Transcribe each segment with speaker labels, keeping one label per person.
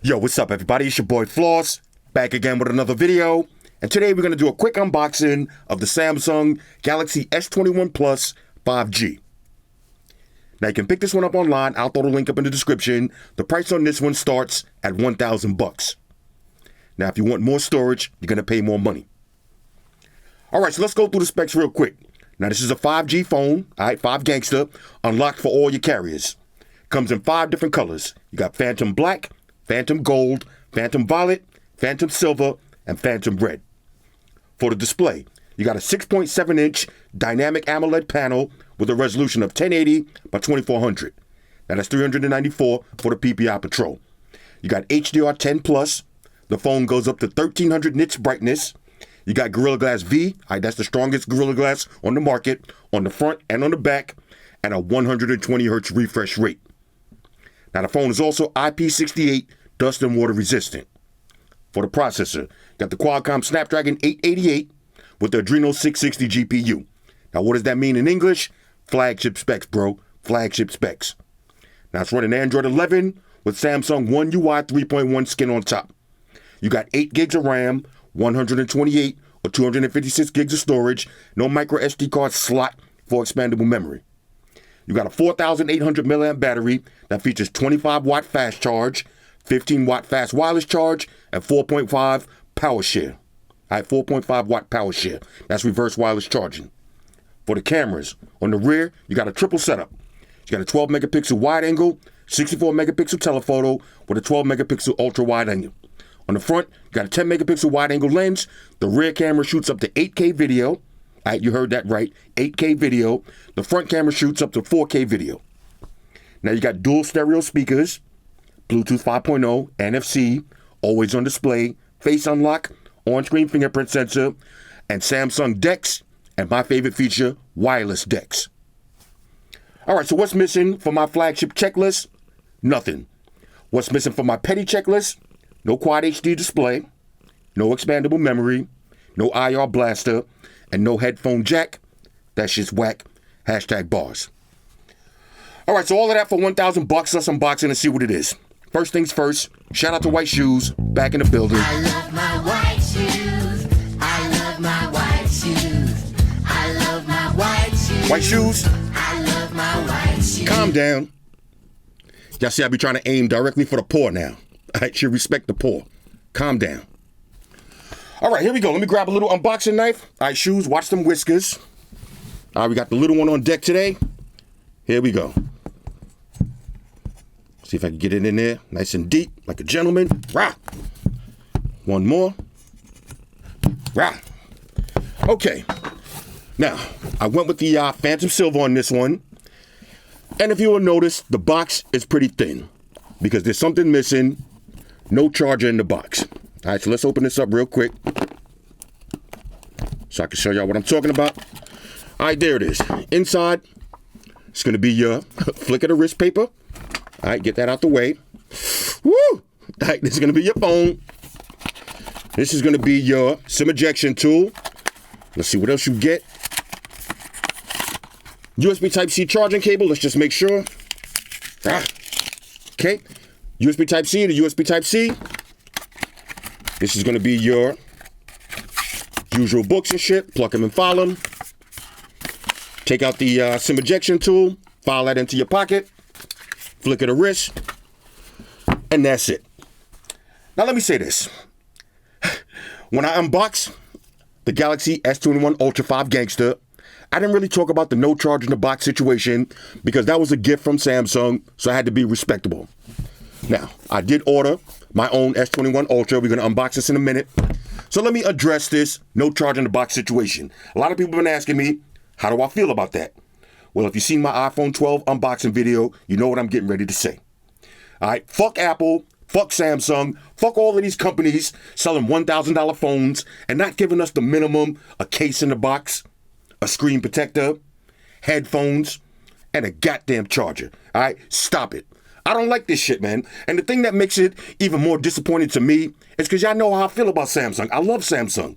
Speaker 1: Yo, what's up everybody? It's your boy Floss, back again with another video. And today we're going to do a quick unboxing of the Samsung Galaxy S21 Plus 5G. Now you can pick this one up online. I'll throw the link up in the description. The price on this one starts at $1,000. Now if you want more storage, you're going to pay more money. Alright, so let's go through the specs real quick. Now this is a 5G phone, alright, 5 gangster, unlocked for all your carriers. Comes in 5 different colors. You got Phantom Black, Phantom Gold, Phantom Violet, Phantom Silver, and Phantom Red. For the display, you got a 6.7-inch dynamic AMOLED panel with a resolution of 1080 by 2400. Now that's 394 for the PPI Patrol. You got HDR10+. The phone goes up to 1300 nits brightness. You got Gorilla Glass V. That's the strongest Gorilla Glass on the market, on the front and on the back, and a 120 Hz refresh rate. Now the phone is also IP68 dust and water resistant. For the processor, got the Qualcomm Snapdragon 888 with the Adreno 660 GPU. Now what does that mean in English? Flagship specs, bro. Flagship specs. Now it's running Android 11 with Samsung One UI 3.1 skin on top. You got 8 gigs of RAM, 128 or 256 gigs of storage, no micro SD card slot for expandable memory. You got a 4,800 milliamp battery that features 25 watt fast charge, 15 watt fast wireless charge, and 4.5 power share. 4.5 watt power share. That's reverse wireless charging. For the cameras, on the rear, you got a triple setup. You got a 12 megapixel wide angle, 64 megapixel telephoto with a 12 megapixel ultra wide angle. On the front, you got a 10 megapixel wide angle lens. The rear camera shoots up to 8K video. You heard that right, 8K video. The front camera shoots up to 4K video. Now you got dual stereo speakers, Bluetooth 5.0, NFC, always on display, face unlock, on-screen fingerprint sensor, and Samsung DeX, and my favorite feature, wireless DeX. Alright, so what's missing for my flagship checklist? Nothing. What's missing for my petty checklist? No Quad HD display, no expandable memory, no IR blaster, and no headphone jack. That shit's whack. Hashtag bars. Alright, so all of that for $1,000. Let's unbox it and see what it is. First things first, shout out to White Shoes, back in the building.
Speaker 2: I love my white shoes. I love my white shoes. I love my white shoes.
Speaker 1: White Shoes?
Speaker 2: I love my white shoes.
Speaker 1: Calm down. Y'all see I be trying to aim directly for the poor now. I should respect the poor. Calm down. Alright, here we go. Let me grab a little unboxing knife. Alright, Shoes, watch them whiskers. Alright, we got the little one on deck today. Here we go. See if I can get it in there nice and deep, like a gentleman. Rah! One more. Rah! Okay. Now, I went with the Phantom Silver on this one. And if you will notice, the box is pretty thin because there's something missing. No charger in the box. All right, so let's open this up real quick so I can show y'all what I'm talking about. All right, there it is. Inside, it's going to be your flick of the wrist paper. All right, get that out the way. Woo! All right, this is going to be your phone. This is going to be your SIM ejection tool. Let's see what else you get. USB Type-C charging cable. Let's just make sure. Okay. USB Type-C to USB Type-C. This is going to be your usual books and shit. Plug them and file them. Take out the SIM ejection tool. File that into your pocket. Flick of the wrist. And that's it. Now let me say this. When I unbox the Galaxy S21 Ultra 5 Gangster, I didn't really talk about the no charge in the box situation because that was a gift from Samsung, so I had to be respectable. Now, I did order my own S21 Ultra. We're going to unbox this in a minute. So let me address this no charge in the box situation. A lot of people have been asking me, how do I feel about that? Well, if you've seen my iPhone 12 unboxing video, you know what I'm getting ready to say. All right, fuck Apple, fuck Samsung, fuck all of these companies selling $1,000 phones and not giving us the minimum, a case in the box, a screen protector, headphones, and a goddamn charger. All right, stop it. I don't like this shit, man. And the thing that makes it even more disappointing to me is because y'all know how I feel about Samsung. I love Samsung.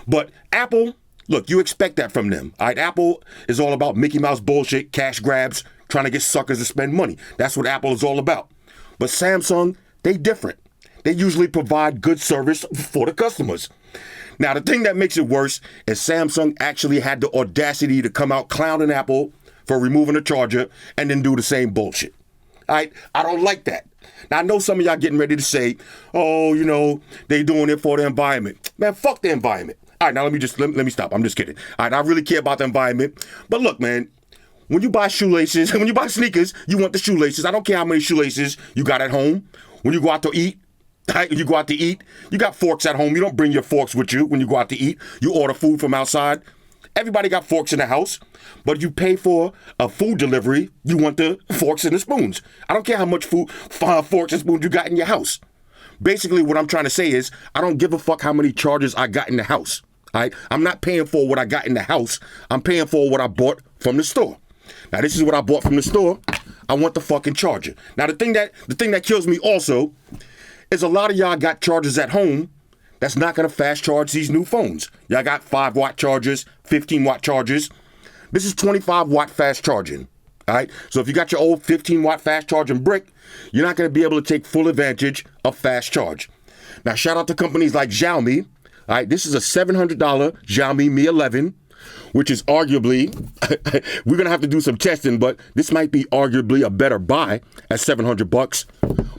Speaker 1: But Apple, look, you expect that from them. All right, Apple is all about Mickey Mouse bullshit, cash grabs, trying to get suckers to spend money. That's what Apple is all about. But Samsung, they different. they usually provide good service for the customers. Now, the thing that makes it worse is Samsung actually had the audacity to come out clowning Apple for removing the charger and then do the same bullshit. All right? I don't like that. Now, I know some of y'all getting ready to say, oh, you know, they doing it for the environment. Man, fuck the environment. All right, now let me stop. I'm just kidding. All right, I really care about the environment. But look, man, when you buy shoelaces, when you buy sneakers, you want the shoelaces. I don't care how many shoelaces you got at home. When you go out to eat, you go out to eat, you got forks at home. You don't bring your forks with you when you go out to eat. You order food from outside. Everybody got forks in the house, but you pay for a food delivery, you want the forks and the spoons. I don't care how much food, forks and spoons you got in your house. Basically, what I'm trying to say is, I don't give a fuck how many chargers I got in the house. All right? I'm not paying for what I got in the house. I'm paying for what I bought from the store. Now, this is what I bought from the store. I want the fucking charger. Now, the thing that kills me also is a lot of y'all got chargers at home that's not going to fast charge these new phones. Y'all got 5-watt chargers, 15-watt chargers. This is 25-watt fast charging. All right? So if you got your old 15-watt fast charging brick, you're not going to be able to take full advantage of fast charge. Now, shout out to companies like Xiaomi. All right? This is a $700 Xiaomi Mi 11, which is arguably, we're going to have to do some testing, but this might be arguably a better buy at $700.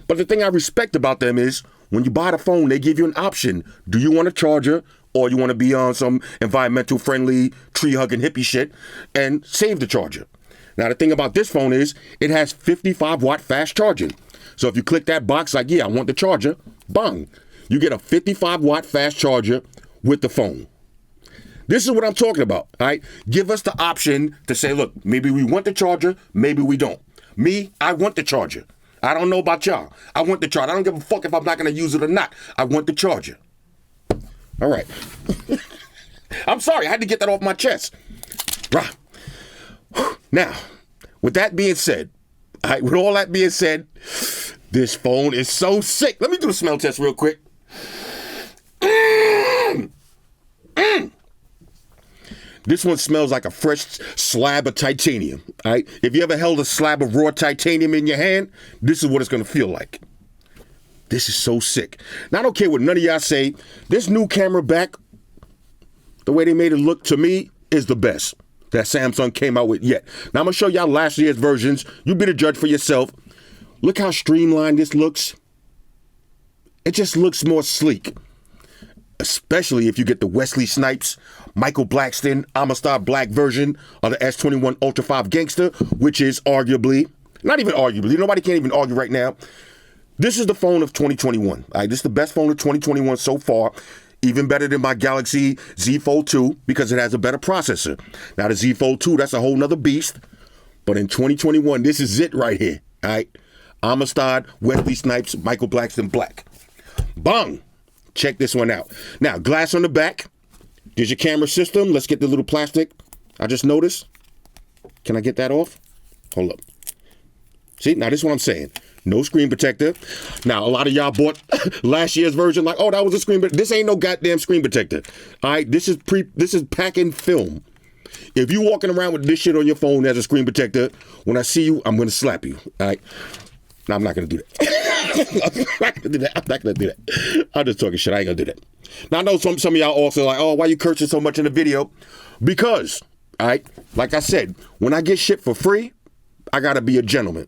Speaker 1: But the thing I respect about them is, when you buy the phone, they give you an option. Do you want a charger, or you want to be on some environmental friendly, tree hugging hippie shit and save the charger? Now, the thing about this phone is it has 55-watt fast charging. So if you click that box like, yeah, I want the charger, bang, you get a 55-watt fast charger with the phone. This is what I'm talking about, all right? Give us the option to say, look, maybe we want the charger, maybe we don't. Me, I want the charger. I don't know about y'all. I want the charger. I don't give a fuck if I'm not going to use it or not. I want the charger. All right. I'm sorry. I had to get that off my chest. Right. Now, with that being said, all right, with all that being said, this phone is so sick. Let me do the smell test real quick. This one smells like a fresh slab of titanium, all right? If you ever held a slab of raw titanium in your hand, this is what it's going to feel like. This is so sick. Now, I don't care what none of y'all say. This new camera back, the way they made it look, to me, is the best that Samsung came out with yet. Now, I'm going to show y'all last year's versions. You be the judge for yourself. Look how streamlined this looks. It just looks more sleek. Especially if you get the Wesley Snipes, Michael Blackston, Amistad Black version of the S21 Ultra 5 Gangster, which is arguably, not even arguably, nobody can't even argue right now. This is the phone of 2021. All right, this is the best phone of 2021 so far. Even better than my Galaxy Z Fold 2 because it has a better processor. Now the Z Fold 2, that's a whole nother beast. But in 2021, this is it right here. All right, Amistad, Wesley Snipes, Michael Blackston Black. Bang! Check this one out. Now, glass on the back. There's your camera system. Let's get the little plastic. I just noticed. Can I get that off? Hold up. See, now this is what I'm saying. No screen protector. Now, a lot of y'all bought last year's version like, oh, that was a screen protector. This ain't no goddamn screen protector. All right, this is packing film. If you walking around with this shit on your phone as a screen protector, when I see you, I'm going to slap you. All right? No, I'm not going to do that. I'm not going to do that. I'm just talking shit. I ain't going to do that. Now, I know some of y'all also like, oh, why you cursing so much in the video? Because, all right, like I said, when I get shit for free, I got to be a gentleman.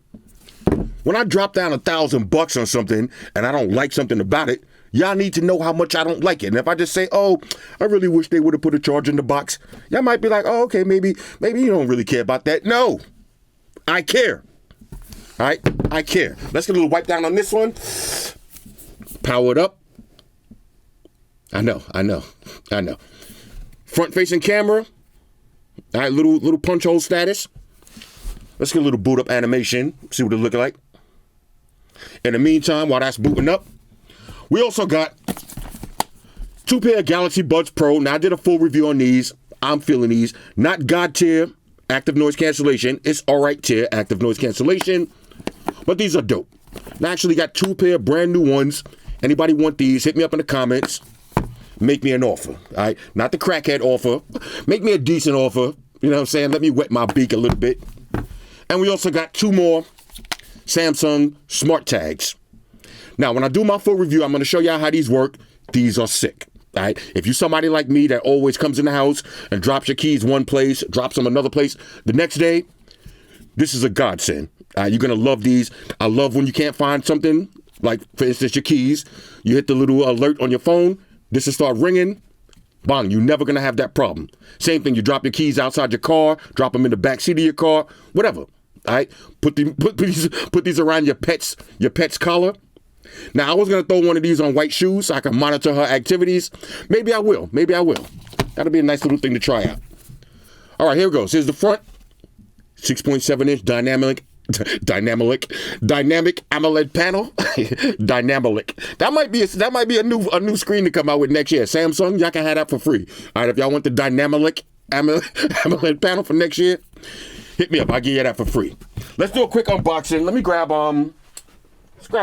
Speaker 1: When I drop down $1,000 on something and I don't like something about it, y'all need to know how much I don't like it. And if I just say, oh, I really wish they would have put a charger in the box, y'all might be like, oh, okay, maybe you don't really care about that. No, I care. All right, I care. Let's get a little wipe down on this one. Power it up. I know. Front-facing camera. All right, little punch hole status. Let's get a little boot up animation. See what it look like. In the meantime, while that's booting up, we also got 2 pair of Galaxy Buds Pro. Now, I did a full review on these. I'm feeling these. Not God tier active noise cancellation. It's all right tier active noise cancellation. But these are dope. I actually got 2 pair of brand new ones. Anybody want these, hit me up in the comments. Make me an offer, all right? Not the crackhead offer. Make me a decent offer. You know what I'm saying? Let me wet my beak a little bit. And we also got 2 more Samsung smart tags. Now, when I do my full review, I'm going to show y'all how these work. These are sick. All right. If you're somebody like me that always comes in the house and drops your keys one place, drops them another place, the next day, this is a godsend. You're going to love these. I love when you can't find something, like, for instance, your keys. You hit the little alert on your phone. This will start ringing. Bang, you're never going to have that problem. Same thing, you drop your keys outside your car, drop them in the back seat of your car, whatever. All right? Put these around your pet's collar. Now, I was going to throw one of these on white shoes so I can monitor her activities. Maybe I will. That'll be a nice little thing to try out. All right, here it goes. Here's the front. 6.7-inch dynamic AMOLED panel. Dynamic. That might be a new screen to come out with next year. Samsung, y'all can have that for free. All right, if y'all want the dynamic AMOLED panel for next year, hit me up. I'll give you that for free. Let's do a quick unboxing. Let me grab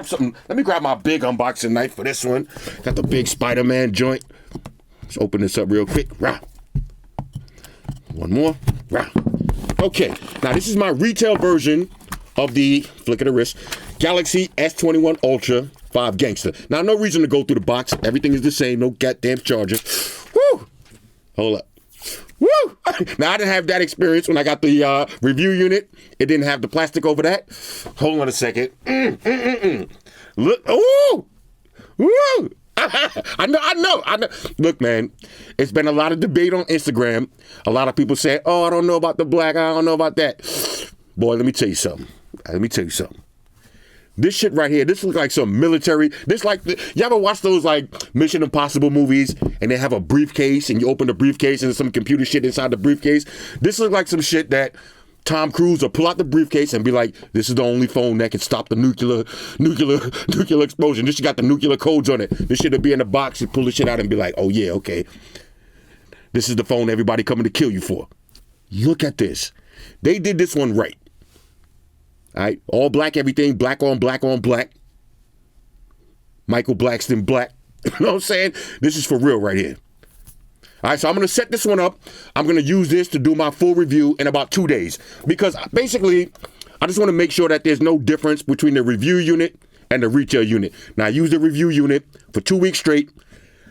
Speaker 1: something. Let me grab my big unboxing knife for this one. Got the big Spider-Man joint. Let's open this up real quick. Rah. One more. Rah. Okay, now this is my retail version of the, flick of the wrist, Galaxy S21 Ultra 5 Gangster. Now, no reason to go through the box. Everything is the same. No goddamn charger. Woo! Hold up. Woo! Now, I didn't have that experience when I got the review unit. It didn't have the plastic over that. Hold on a second. Look. Ooh! Woo! I know. Look, man, it's been a lot of debate on Instagram. A lot of people say, oh, I don't know about the black. I don't know about that. Boy, let me tell you something. This shit right here, this looks like some military. You ever watch those like Mission Impossible movies and they have a briefcase and you open the briefcase and there's some computer shit inside the briefcase? This looks like some shit that Tom Cruise will pull out the briefcase and be like, this is the only phone that can stop the nuclear explosion. This shit got the nuclear codes on it. This shit will be in the box. You pull the shit out and be like, oh yeah, okay. This is the phone everybody coming to kill you for. Look at this. They did this one right. All right, all black everything, black on black on black. Michael Blackston black. You know what I'm saying? This is for real right here. All right, so I'm going to set this one up. I'm going to use this to do my full review in about 2 days. Because basically, I just want to make sure that there's no difference between the review unit and the retail unit. Now, I use the review unit for 2 weeks straight.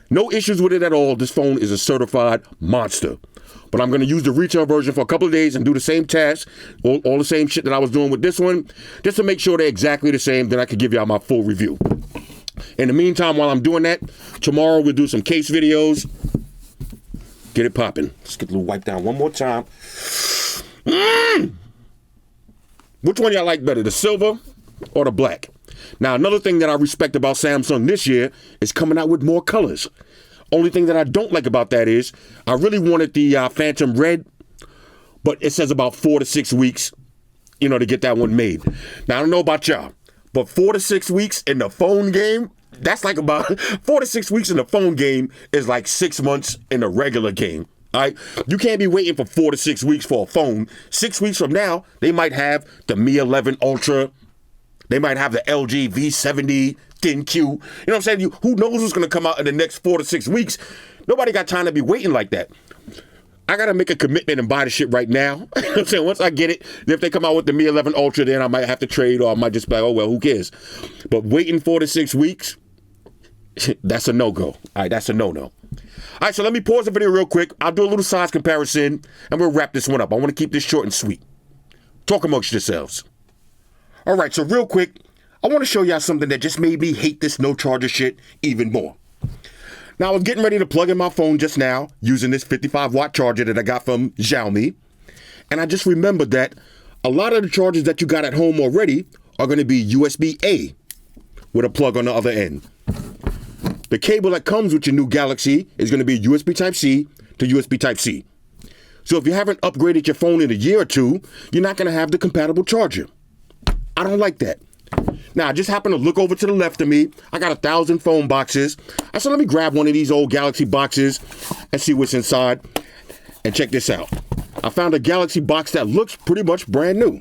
Speaker 1: No issues with it at all. This phone is a certified monster. But I'm going to use the retail version for a couple of days and do the same tasks, all the same shit that I was doing with this one, just to make sure they're exactly the same. Then I can give y'all my full review. In the meantime, while I'm doing that, tomorrow we'll do some case videos. Get it popping. Let's get a little wipe down one more time. Which one y'all like better, the silver or the black? Now, another thing that I respect about Samsung this year is coming out with more colors. Only thing that I don't like about that is I really wanted the Phantom Red, but it says about 4 to 6 weeks, to get that one made. Now, I don't know about y'all, but 4 to 6 weeks in the phone game, that's like about 4 to 6 weeks in the phone game is like 6 months in the regular game. All right, you can't be waiting for 4 to 6 weeks for a phone. 6 weeks from now, they might have the Mi 11 Ultra. They might have the LG V70 10Q. You know what I'm saying? Who knows what's going to come out in the next 4 to 6 weeks? Nobody got time to be waiting like that. I got to make a commitment and buy the shit right now. You know what I'm saying? Once I get it, if they come out with the Mi 11 Ultra, then I might have to trade, or I might just be like, oh, well, who cares? But waiting 4 to 6 weeks, that's a no-go. All right, that's a no-no. All right, so let me pause the video real quick. I'll do a little size comparison, and we'll wrap this one up. I want to keep this short and sweet. Talk amongst yourselves. All right, so real quick, I want to show y'all something that just made me hate this no charger shit even more. Now, I was getting ready to plug in my phone just now using this 55-watt charger that I got from Xiaomi, and I just remembered that a lot of the chargers that you got at home already are going to be USB-A with a plug on the other end. The cable that comes with your new Galaxy is going to be USB Type-C to USB Type-C. So if you haven't upgraded your phone in a year or two, you're not going to have the compatible charger. I don't like that. Now, I just happened to look over to the left of me. I got 1,000 phone boxes. I said, let me grab one of these old Galaxy boxes and see what's inside. And check this out. I found a Galaxy box that looks pretty much brand new.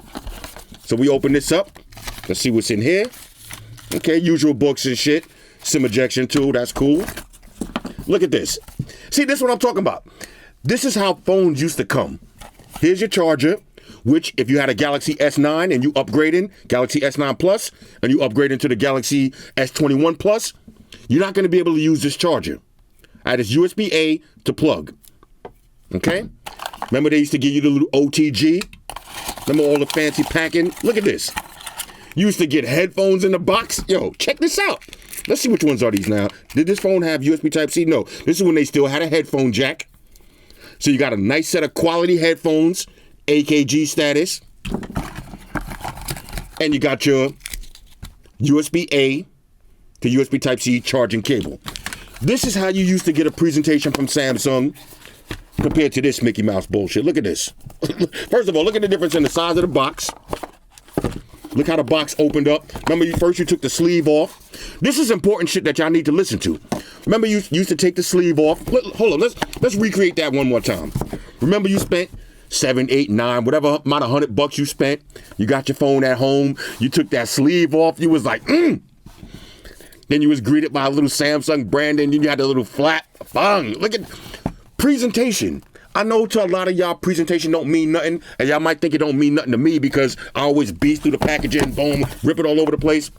Speaker 1: So we open this up. Let's see what's in here. Okay, usual books and shit. SIM ejection tool, that's cool. Look at this. See, this is what I'm talking about. This is how phones used to come. Here's your charger which if you had a Galaxy S9 and you upgrading, Galaxy S9 Plus, and you upgrade into the Galaxy S21 Plus, you're not going to be able to use this charger. All right, it's USB-A to plug. Okay? Remember they used to give you the little OTG? Remember all the fancy packing? Look at this. You used to get headphones in the box. Yo, check this out. Let's see which ones are these now. Did this phone have USB Type-C? No. This is when they still had a headphone jack. So you got a nice set of quality headphones, AKG status. And you got your USB-A to USB Type-C charging cable. This is how you used to get a presentation from Samsung compared to this Mickey Mouse bullshit. Look at this. First of all, look at the difference in the size of the box. Look how the box opened up. Remember, you took the sleeve off. This is important shit that y'all need to listen to. Remember, you used to take the sleeve off. Hold on, let's recreate that one more time. Remember, you spent $7, $8, $9, whatever amount of $100 you spent. You got your phone at home. You took that sleeve off. You was like, Then you was greeted by a little Samsung branding. Then you had the little flat bang. Look at presentation. I know to a lot of y'all presentation don't mean nothing, and y'all might think it don't mean nothing to me because I always beast through the packaging, boom, rip it all over the place.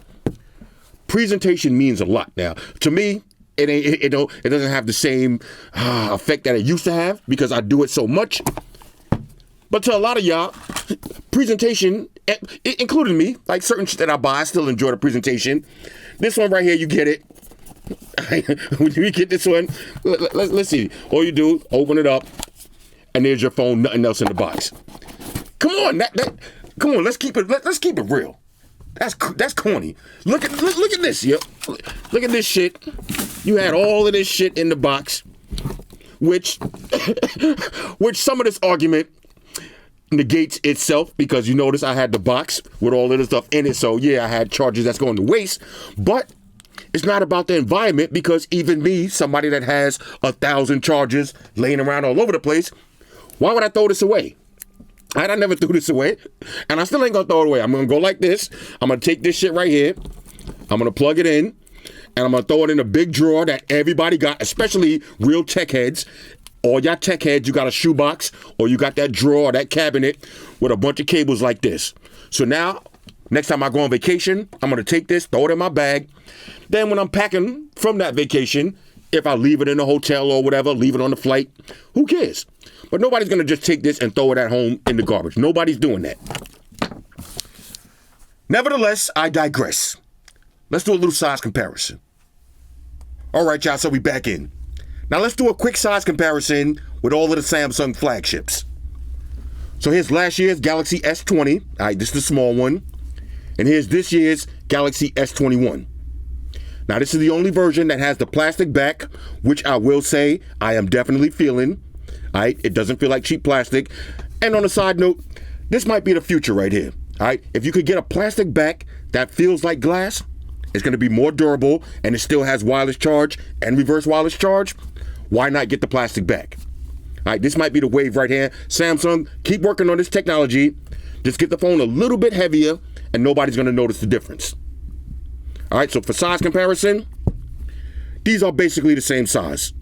Speaker 1: Presentation means a lot now. To me, it doesn't have the same effect that it used to have because I do it so much. But to a lot of y'all, presentation, including me, like certain shit that I buy, I still enjoy the presentation. This one right here, you get it. When you get this one, let's see. All you do, open it up, and there's your phone. Nothing else in the box. Come on, come on. Let's keep it real. That's corny. Look at this, yo. Look at this shit. You had all of this shit in the box, which some of this argument negates itself because you notice I had the box with all of this stuff in it. So yeah, I had chargers that's going to waste, but it's not about the environment because even me, somebody that has 1,000 chargers laying around all over the place, why would I throw this away? I never threw this away, and I still ain't gonna throw it away. I'm gonna go like this. I'm gonna take this shit right here. I'm gonna plug it in, and I'm gonna throw it in a big drawer that everybody got, especially real tech heads. All y'all tech heads, you got a shoebox, or you got that drawer, or that cabinet with a bunch of cables like this. So now, next time I go on vacation, I'm gonna take this, throw it in my bag. Then when I'm packing from that vacation, if I leave it in a hotel or whatever, leave it on the flight, who cares? But nobody's going to just take this and throw it at home in the garbage. Nobody's doing that. Nevertheless, I digress. Let's do a little size comparison. All right, y'all, so we back in. Now let's do a quick size comparison with all of the Samsung flagships. So here's last year's Galaxy S20. All right, this is the small one. And here's this year's Galaxy S21. Now, this is the only version that has the plastic back, which I will say I am definitely feeling. All right, it doesn't feel like cheap plastic. And on a side note, this might be the future right here. All right, if you could get a plastic back that feels like glass, it's going to be more durable and it still has wireless charge and reverse wireless charge. Why not get the plastic back? All right, this might be the wave right here. Samsung, keep working on this technology. Just get the phone a little bit heavier and nobody's going to notice the difference. All right, so for size comparison, these are basically the same size.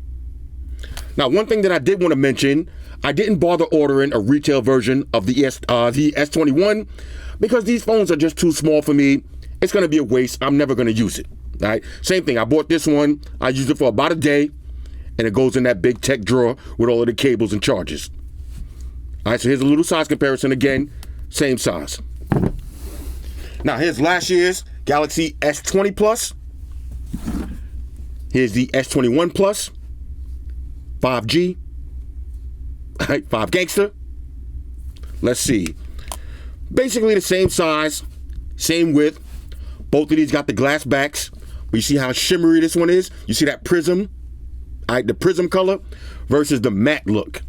Speaker 1: Now, one thing that I did want to mention, I didn't bother ordering a retail version of the S21 because these phones are just too small for me. It's going to be a waste. I'm never going to use it. All right, same thing. I bought this one. I used it for about a day, and it goes in that big tech drawer with all of the cables and chargers. All right, so here's a little size comparison again. Same size. Now, here's last year's Galaxy S20 Plus. Here's the S21 Plus. 5G. All right, 5 Gangster. Let's see. Basically the same size, same width. Both of these got the glass backs. But you see how shimmery this one is? You see that prism? All right, the prism color versus the matte look.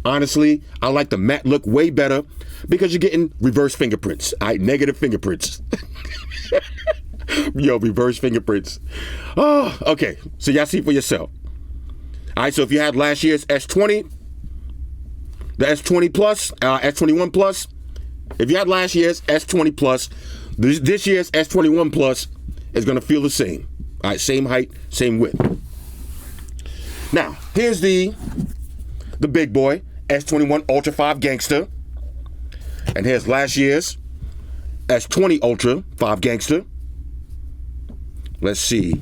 Speaker 1: Honestly, I like the matte look way better because you're getting reverse fingerprints. All right, negative fingerprints. Yo, reverse fingerprints. Oh, okay. So y'all see for yourself. All right, so if you had last year's S20, the S20 Plus, S21 Plus, if you had last year's S20 Plus, this year's S21 Plus is going to feel the same. All right, same height, same width. Now, here's the big boy, S21 Ultra 5 Gangster. And here's last year's S20 Ultra 5 Gangster. Let's see.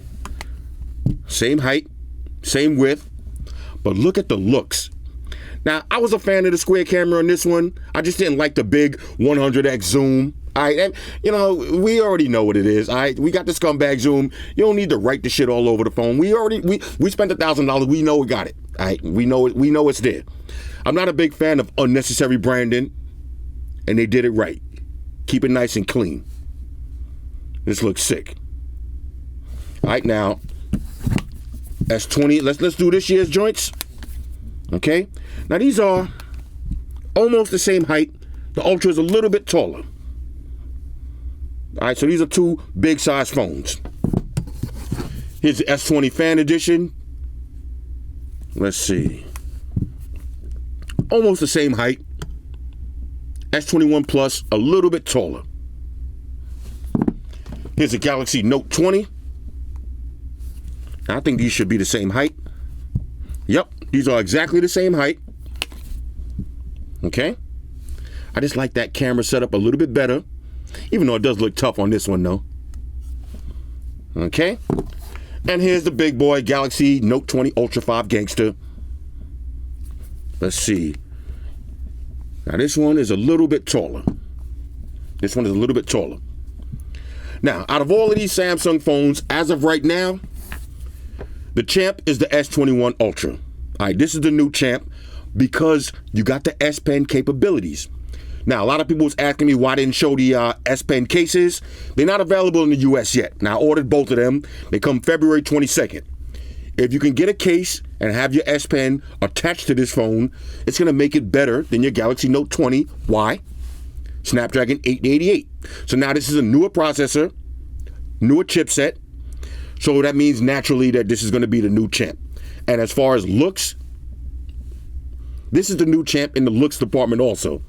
Speaker 1: Same height, same width, but look at the looks. Now, I was a fan of the square camera on this one. I just didn't like the big 100x zoom. You know, we already know what it is. We got the scumbag zoom. You don't need to write the shit all over the phone. We spent $1,000. We know we got it. We know it. We know it's there. I'm not a big fan of unnecessary branding, and they did it right. Keep it nice and clean. This looks sick. All right, now S20. Let's do this year's joints. Okay. Now these are almost the same height. The Ultra is a little bit taller. All right, so these are two big size phones. Here's the S20 Fan Edition. Let's see. Almost the same height. S21 Plus, a little bit taller. Here's the Galaxy Note 20. I think these should be the same height. Yep, these are exactly the same height. Okay. I just like that camera setup a little bit better, even though it does look tough on this one though. Okay. And here's the big boy Galaxy Note 20 Ultra 5 Gangster. Let's see. Now this one is a little bit taller. This one is a little bit taller. Now, out of all of these Samsung phones, as of right now, the champ is the S21 Ultra. All right, this is the new champ because you got the S Pen capabilities. Now, a lot of people was asking me why I didn't show the S Pen cases. They're not available in the US yet. Now, I ordered both of them. They come February 22nd. If you can get a case and have your S Pen attached to this phone, it's going to make it better than your Galaxy Note 20. Why? Snapdragon 888. So now this is a newer processor, newer chipset. So that means naturally that this is going to be the new champ. And as far as looks, this is the new champ in the looks department also.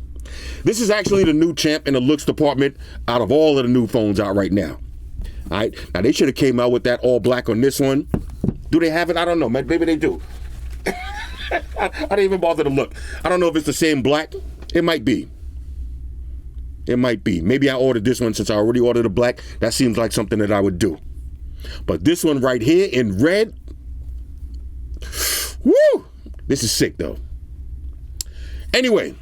Speaker 1: This is actually the new champ in the looks department out of all of the new phones out right now. All right. Now, they should have came out with that all black on this one. Do they have it? I don't know. Maybe they do. I didn't even bother to look. I don't know if it's the same black. It might be. It might be. Maybe I ordered this one since I already ordered a black. That seems like something that I would do. But this one right here in red, woo! This is sick though. Anyway,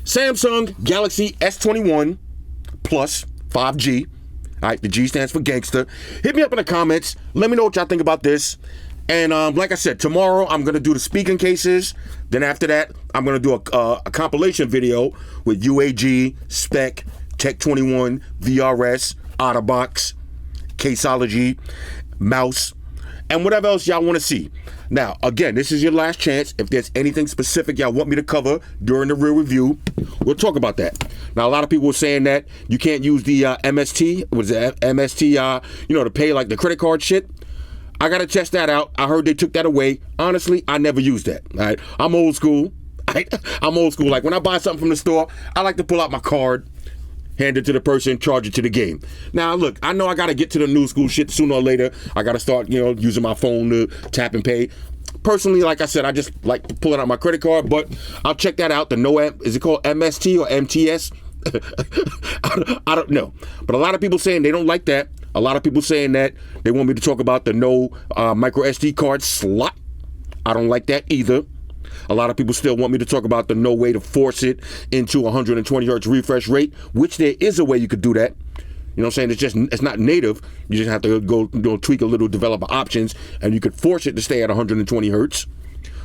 Speaker 1: Samsung Galaxy S21 Plus 5G. All right, the G stands for gangster. Hit me up in the comments. Let me know what y'all think about this. And like I said, tomorrow I'm going to do the speaking cases. Then after that, I'm going to do a compilation video with UAG, Spec, Tech 21, VRS, Otterbox, Caseology, Mouse, and whatever else y'all want to see. Now, again, this is your last chance. If there's anything specific y'all want me to cover during the real review, we'll talk about that. Now, a lot of people were saying that you can't use the MST, to pay like the credit card shit. I got to test that out. I heard they took that away. Honestly, I never used that. All right? I'm old school. I'm old school. Like when I buy something from the store, I like to pull out my card, hand it to the person, charge it to the game. Now, look, I know I got to get to the new school shit sooner or later. I got to start, using my phone to tap and pay. Personally, like I said, I just like to pull it out my credit card, but I'll check that out. Is it called MST or MTS? I don't know. But a lot of people saying they don't like that. A lot of people saying that they want me to talk about the no micro SD card slot. I don't like that either. A lot of people still want me to talk about the no way to force it into 120 hertz refresh rate, which there is a way you could do that. You know what I'm saying? It's not native. You just have to go tweak a little developer options, and you could force it to stay at 120 hertz.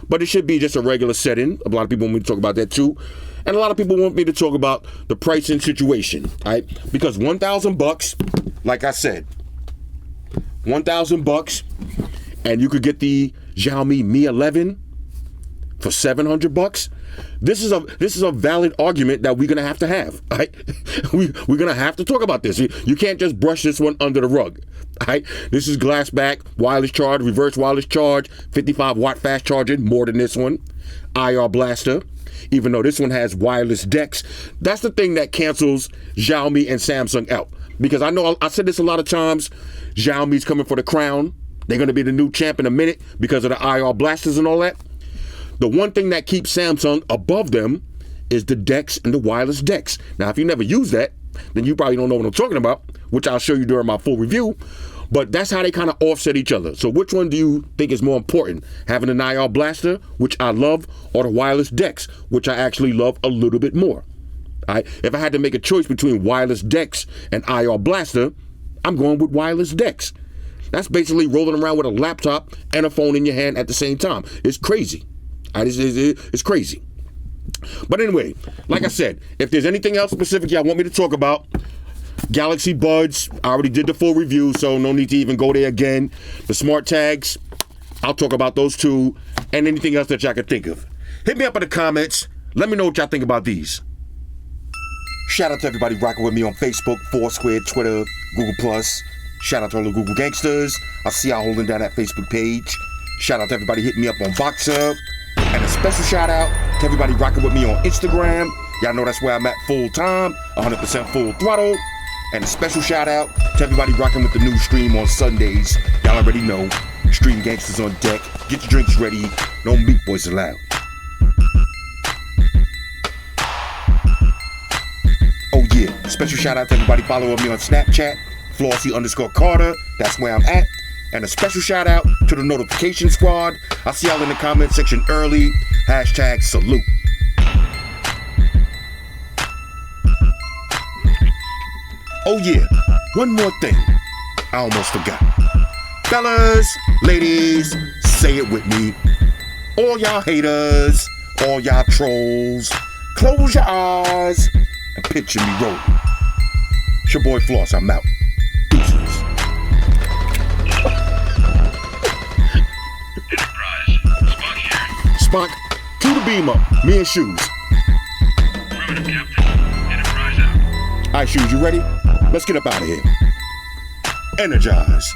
Speaker 1: But it should be just a regular setting. A lot of people want me to talk about that too. And a lot of people want me to talk about the pricing situation, right? Because $1,000, like I said, $1,000, and you could get the Xiaomi Mi 11 for $700. This is a valid argument that we're gonna have to have. Right? We're gonna have to talk about this. You can't just brush this one under the rug. Right? This is glass back, wireless charge, reverse wireless charge, 55 watt fast charging, more than this one. IR blaster. Even though this one has wireless decks, that's the thing that cancels Xiaomi and Samsung out. Because I know I said this a lot of times. Xiaomi's coming for the crown. They're gonna be the new champ in a minute because of the IR blasters and all that. The one thing that keeps Samsung above them is the DeX and the wireless DeX. Now, if you never use that, then you probably don't know what I'm talking about, which I'll show you during my full review. But that's how they kind of offset each other. So which one do you think is more important? Having an IR blaster, which I love, or the wireless DeX, which I actually love a little bit more? All right? If I had to make a choice between wireless DeX and IR blaster, I'm going with wireless DeX. That's basically rolling around with a laptop and a phone in your hand at the same time. It's crazy. It's crazy. But anyway, like I said, if there's anything else specific y'all want me to talk about, Galaxy Buds, I already did the full review, so no need to even go there again. The smart tags, I'll talk about those too, and anything else that y'all can think of. Hit me up in the comments. Let me know what y'all think about these. Shout out to everybody rocking with me on Facebook, Foursquare, Twitter, Google+. Shout out to all the Google gangsters. I see y'all holding down that Facebook page. Shout out to everybody hitting me up on Voxer. And a special shout out to everybody rocking with me on Instagram. Y'all know that's where I'm at full time, 100% full throttle. And a special shout out to everybody rocking with the new stream on Sundays. Y'all already know, Stream Gangsters on deck. Get your drinks ready. No meat boys allowed. Oh yeah, special shout out to everybody following me on Snapchat, Flossy_Carter. That's where I'm at. And a special shout out to the notification squad. I'll see y'all in the comment section early. #salute. Oh yeah, one more thing. I almost forgot. Fellas, ladies, say it with me. All y'all haters, all y'all trolls, close your eyes and picture me rolling. It's your boy Floss, I'm out. Deuces.
Speaker 3: Enterprise, Spock here.
Speaker 1: Spock, cue the beam up. Me and Shoes.
Speaker 3: Affirmative, Captain. Enterprise out.
Speaker 1: Alright, Shoes, you ready? Let's get up out of here. Energize.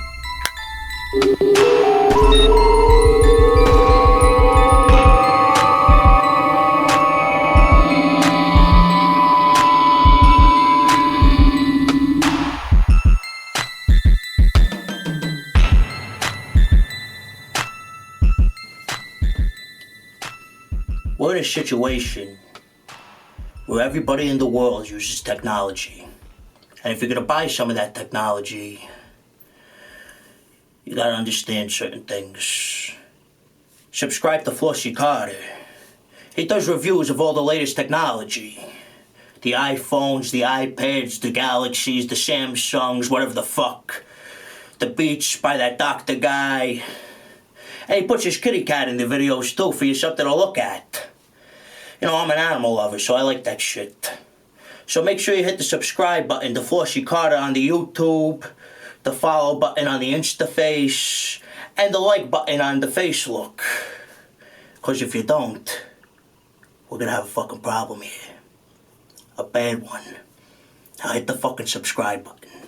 Speaker 4: We're in a situation where everybody in the world uses technology. And if you're gonna buy some of that technology, you gotta understand certain things. Subscribe to Flossy Carter. He does reviews of all the latest technology. The iPhones, the iPads, the Galaxies, the Samsungs, whatever the fuck. The Beats by that doctor guy. And he puts his kitty cat in the videos too for you something to look at. You know, I'm an animal lover, so I like that shit. So make sure you hit the subscribe button to Flossy Carter on the YouTube, the follow button on the Instaface, and the like button on the Facelook. Because if you don't, we're gonna have a fucking problem here. A bad one. Now hit the fucking subscribe button.